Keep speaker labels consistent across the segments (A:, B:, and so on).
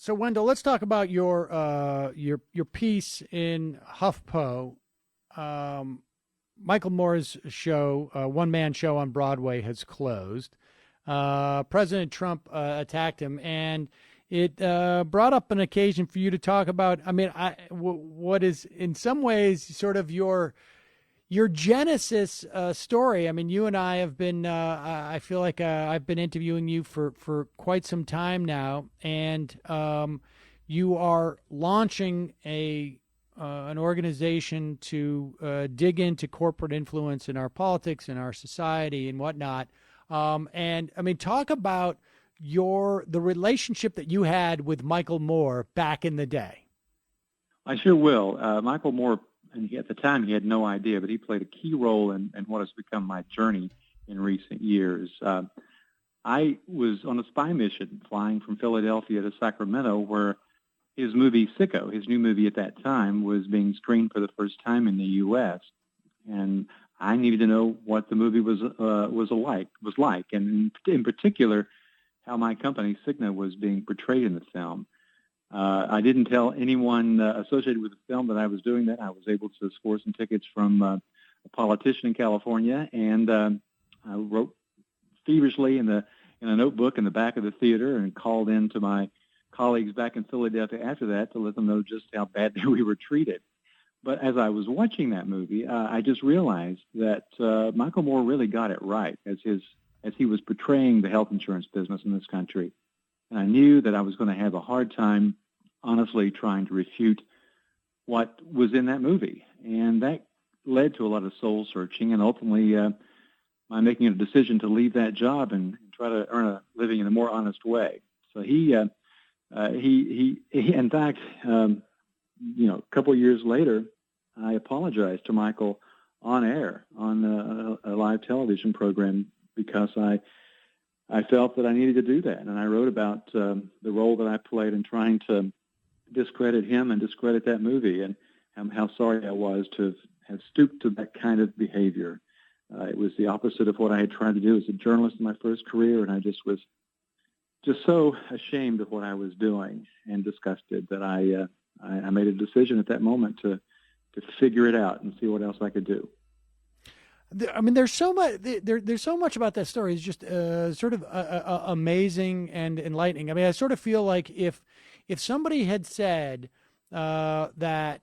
A: So Wendell, let's talk about your piece in HuffPo. Um, Michael Moore's show, one man show on Broadway, has closed. President Trump attacked him, and it brought up an occasion for you to talk about. I mean, what is in some ways sort of your Genesis story. I mean, you and I have been. I feel like I've been interviewing you for quite some time now, and you are launching a an organization to dig into corporate influence in our politics, in our society, and whatnot. And I mean, talk about the relationship that you had with Michael Moore back in the day.
B: I sure will. Michael Moore, and at the time he had no idea, but he played a key role in what has become my journey in recent years. I was on a spy mission flying from Philadelphia to Sacramento, where his movie Sicko, his new movie at that time, was being screened for the first time in the U.S. And I needed to know what the movie was like, and in particular, how my company Cigna was being portrayed in the film. I didn't tell anyone associated with the film that I was doing that. I was able to score some tickets from a politician in California, and I wrote feverishly in a notebook in the back of the theater and called in to my colleagues back in Philadelphia after that to let them know just how badly we were treated. But as I was watching that movie, I just realized that Michael Moore really got it right as he was portraying the health insurance business in this country. And I knew that I was going to have a hard time, honestly, trying to refute what was in that movie. And that led to a lot of soul searching, and ultimately my making a decision to leave that job and try to earn a living in a more honest way. So he in fact, a couple of years later, I apologized to Michael on air on a live television program because I felt that I needed to do that. And I wrote about the role that I played in trying to discredit him and discredit that movie, and how sorry I was to have stooped to that kind of behavior. It was the opposite of what I had tried to do as a journalist in my first career, and I just was so ashamed of what I was doing and disgusted that I made a decision at that moment to figure it out and see what else I could do.
A: I mean, there's so much. There's so much about that story. It's just sort of amazing and enlightening. I mean, I sort of feel like if somebody had said that,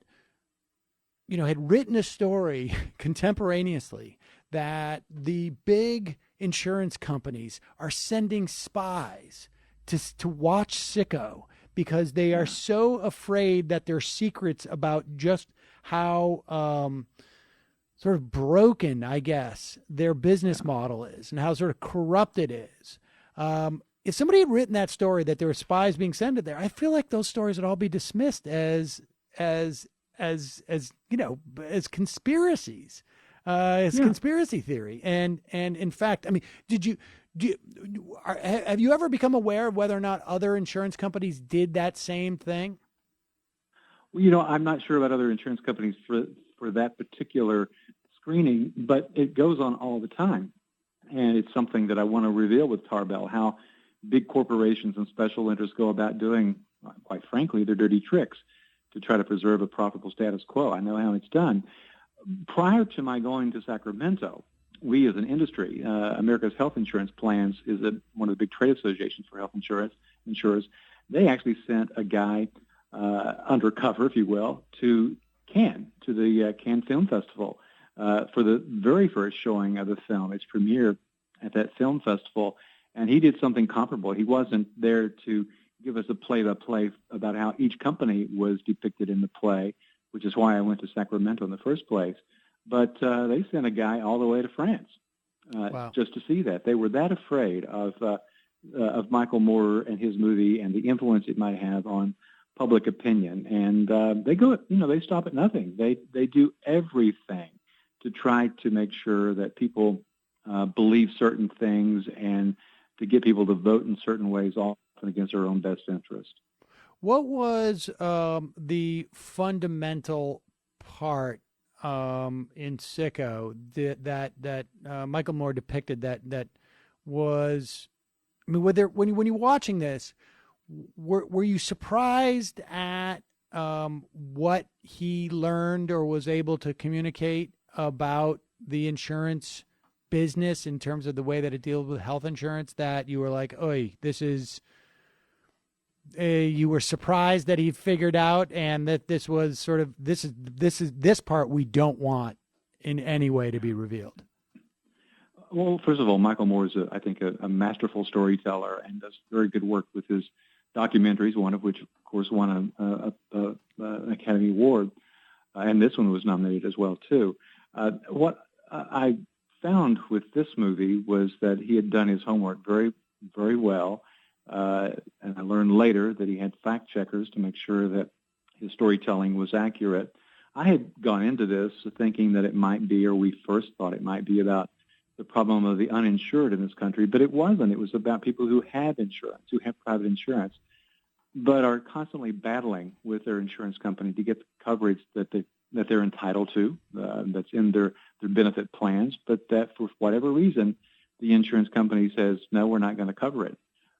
A: had written a story contemporaneously that the big insurance companies are sending spies to watch Sicko because they are so afraid that their secrets about just how sort of broken, I guess, their business model is and how sort of corrupt it is. If somebody had written that story that there were spies being sent there, I feel like those stories would all be dismissed as conspiracies, conspiracy theory. And in fact, I mean, have you ever become aware of whether or not other insurance companies did that same thing?
B: Well, I'm not sure about other insurance companies for that particular screening, but it goes on all the time. And it's something that I want to reveal with Tarbell, how big corporations and special interests go about doing, quite frankly, their dirty tricks to try to preserve a profitable status quo. I know how it's done. Prior to my going to Sacramento, we as an industry, America's Health Insurance Plans is one of the big trade associations for health insurers. They actually sent a guy undercover, if you will, to Cannes, to the Cannes Film Festival for the very first showing of the film, its premiere at that film festival. And he did something comparable. He wasn't there to give us a play-by-play about how each company was depicted in the play, which is why I went to Sacramento in the first place. But they sent a guy all the way to France just to see that. They were that afraid of Michael Moore and his movie and the influence it might have on public opinion. And they stop at nothing. They do everything to try to make sure that people believe certain things and to get people to vote in certain ways, often against their own best interest.
A: What was the fundamental part in Sicko that Michael Moore depicted that was? I mean, when you're watching this, were you surprised at what he learned or was able to communicate about the insurance business in terms of the way that it deals with health insurance, that you were like, "Oy, this is"? You were surprised that he figured out, and that this was sort of this part we don't want in any way to be revealed.
B: Well, first of all, Michael Moore is, I think, a masterful storyteller and does very good work with his documentaries, one of which, of course, won an Academy Award, and this one was nominated as well, too. What I found with this movie was that he had done his homework very, very well, and I learned later that he had fact checkers to make sure that his storytelling was accurate. I had gone into this thinking that it might be, or we first thought it might be, about the problem of the uninsured in this country, but it wasn't. It was about people who have insurance, who have private insurance, but are constantly battling with their insurance company to get the coverage that they're entitled to, that's in their benefit plans, but that for whatever reason, the insurance company says, no, we're not going to cover it.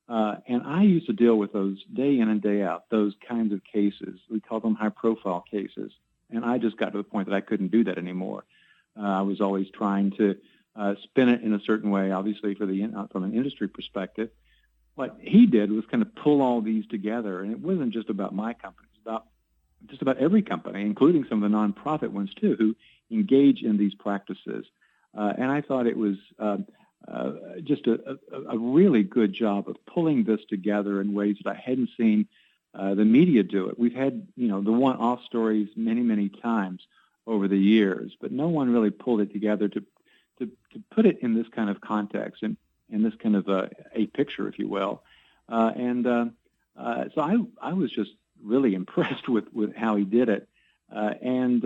B: And I used to deal with those day in and day out, those kinds of cases. We call them high-profile cases. And I just got to the point that I couldn't do that anymore. I was always trying to spin it in a certain way, obviously, from an industry perspective. What he did was kind of pull all these together, and it wasn't just about my company. It's about just about every company, including some of the nonprofit ones, too, who engage in these practices. And I thought it was just a really good job of pulling this together in ways that I hadn't seen the media do it. We've had, the one-off stories many, many times over the years, but no one really pulled it together to put it in this kind of context and in this kind of a picture, if you will. So I was just really impressed with how he did it, and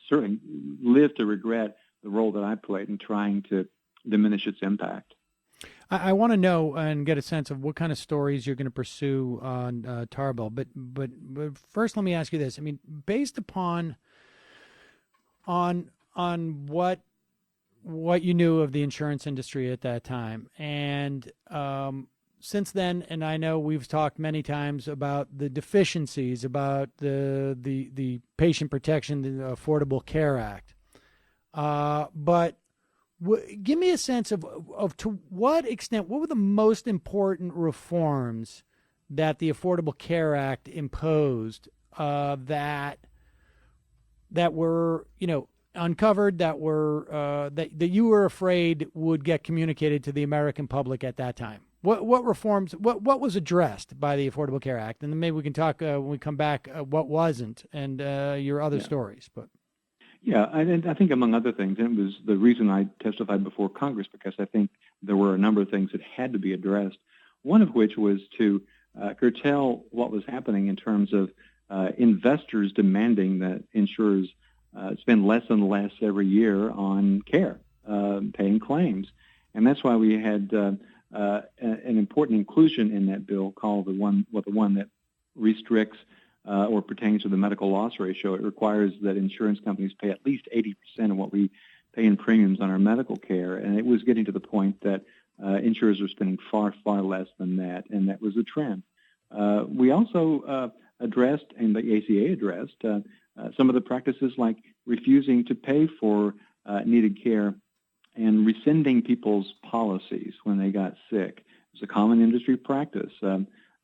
B: certainly live to regret the role that I played in trying to diminish its impact.
A: I want to know and get a sense of what kind of stories you're going to pursue on Tarbell. But first, let me ask you this. I mean, based upon on what you knew of the insurance industry at that time, and since then, and I know we've talked many times about the deficiencies, about the patient protection, the Affordable Care Act, but give me a sense of to what extent, what were the most important reforms that the Affordable Care Act imposed that were, uncovered, that were that you were afraid would get communicated to the American public at that time? What reforms, what was addressed by the Affordable Care Act? And then maybe we can talk when we come back what wasn't, and your other stories. But
B: yeah, I think among other things, and it was the reason I testified before Congress, because I think there were a number of things that had to be addressed, one of which was to curtail what was happening in terms of investors demanding that insurers spend less and less every year on care, paying claims. And that's why we had an important inclusion in that bill called the one that restricts or pertains to the medical loss ratio. It requires that insurance companies pay at least 80% of what we pay in premiums on our medical care. And it was getting to the point that insurers were spending far, far less than that, and that was a trend. We also addressed, and the ACA addressed, some of the practices like refusing to pay for needed care and rescinding people's policies when they got sick. It's a common industry practice,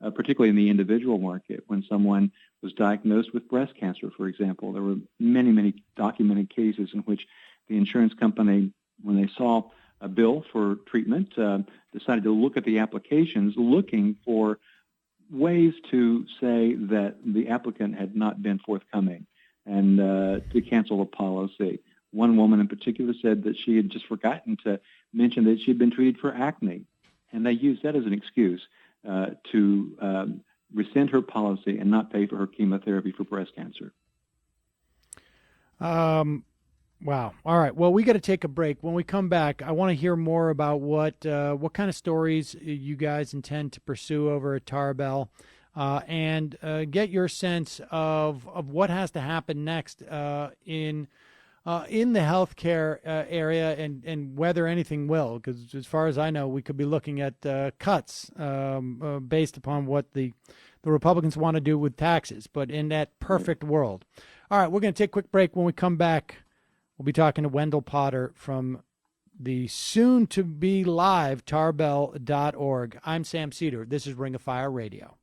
B: particularly in the individual market. When someone was diagnosed with breast cancer, for example, there were many, many documented cases in which the insurance company, when they saw a bill for treatment, decided to look at the applications looking for ways to say that the applicant had not been forthcoming and to cancel the policy. One woman in particular said that she had just forgotten to mention that she had been treated for acne, and they used that as an excuse to rescind her policy and not pay for her chemotherapy for breast cancer.
A: Wow. All right. Well, we got to take a break. When we come back, I want to hear more about what kind of stories you guys intend to pursue over at Tarbell, and get your sense of what has to happen next in in the healthcare area, and whether anything will, because as far as I know, we could be looking at cuts based upon what the Republicans want to do with taxes, but in that perfect world. All right, we're going to take a quick break. When we come back, we'll be talking to Wendell Potter from the soon-to-be live tarbell.org. I'm Sam Seder. This is Ring of Fire Radio.